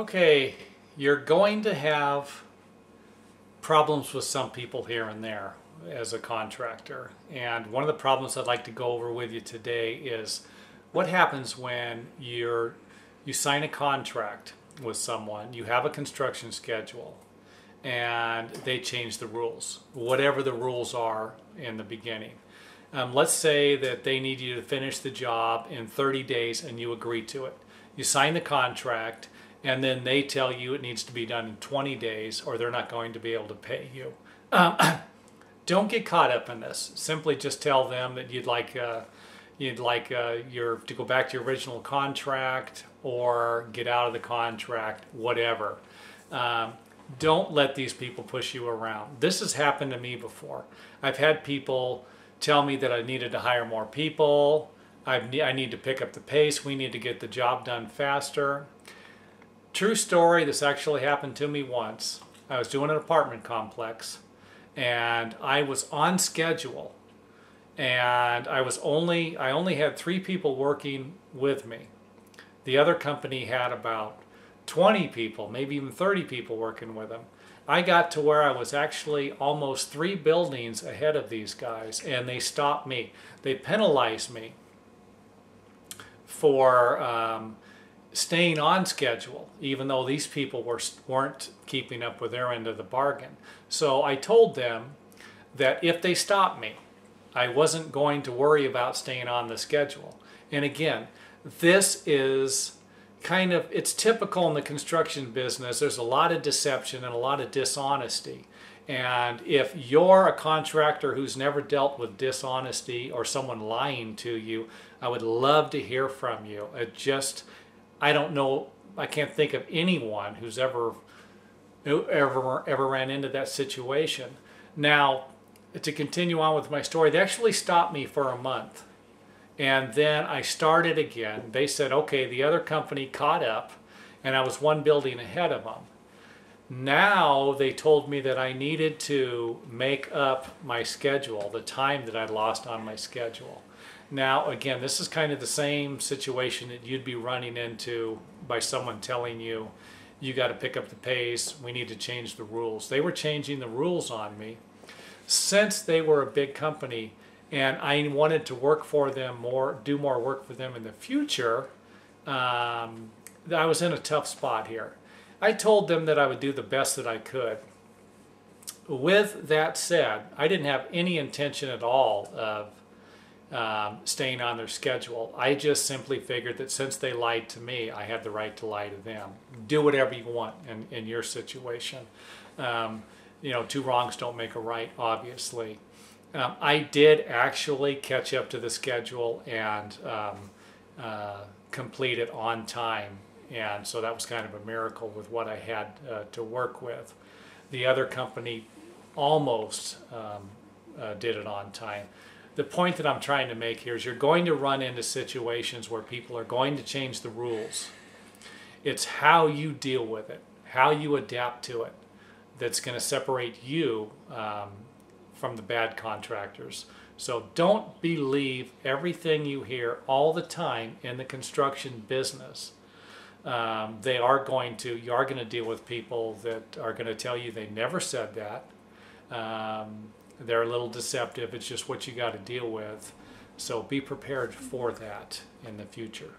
Okay, you're going to have problems with some people here and there as a contractor. And one of the problems I'd like to go over with you today is what happens when you sign a contract with someone, you have a construction schedule, and they change the rules, whatever the rules are in the beginning. Let's say that they need you to finish the job in 30 days and you agree to it. You sign the contract and then they tell you it needs to be done in 20 days or they're not going to be able to pay you. Don't get caught up in this. Simply just tell them that you'd like to go back to your original contract or get out of the contract, whatever. Don't let these people push you around. This has happened to me before. I've had people tell me that I needed to hire more people. I need to pick up the pace. We need to get the job done faster. True story, this actually happened to me once. I was doing an apartment complex and I was on schedule and I only had 3 people working with me. The other company had about 20 people, maybe even 30 people working with them. I got to where I was actually almost 3 buildings ahead of these guys and they stopped me. They penalized me for staying on schedule, even though these people weren't keeping up with their end of the bargain. So I told them that if they stopped me, I wasn't going to worry about staying on the schedule. And again, this is it's typical in the construction business. There's a lot of deception and a lot of dishonesty. And if you're a contractor who's never dealt with dishonesty or someone lying to you, I would love to hear from you. I don't know, I can't think of anyone who's ever ran into that situation. Now, to continue on with my story, they actually stopped me for a month. And then I started again. They said, okay, the other company caught up and I was 1 building ahead of them. Now they told me that I needed to make up my schedule, the time that I'd lost on my schedule. Now, again, this is kind of the same situation that you'd be running into by someone telling you, you got to pick up the pace, we need to change the rules. They were changing the rules on me. Since they were a big company and I wanted to work for them more, do more work for them in the future, I was in a tough spot here. I told them that I would do the best that I could. With that said, I didn't have any intention at all of staying on their schedule. I just simply figured that since they lied to me, I had the right to lie to them. Do whatever you want in your situation. 2 wrongs don't make a right, obviously. I did actually catch up to the schedule and complete it on time. And so that was kind of a miracle with what I had to work with. The other company almost did it on time. The point that I'm trying to make here is you're going to run into situations where people are going to change the rules. It's how you deal with it, how you adapt to it, that's going to separate you from the bad contractors. So don't believe everything you hear all the time in the construction business. You are going to deal with people that are going to tell you they never said that. They're a little deceptive. It's just what you got to deal with. So be prepared for that in the future.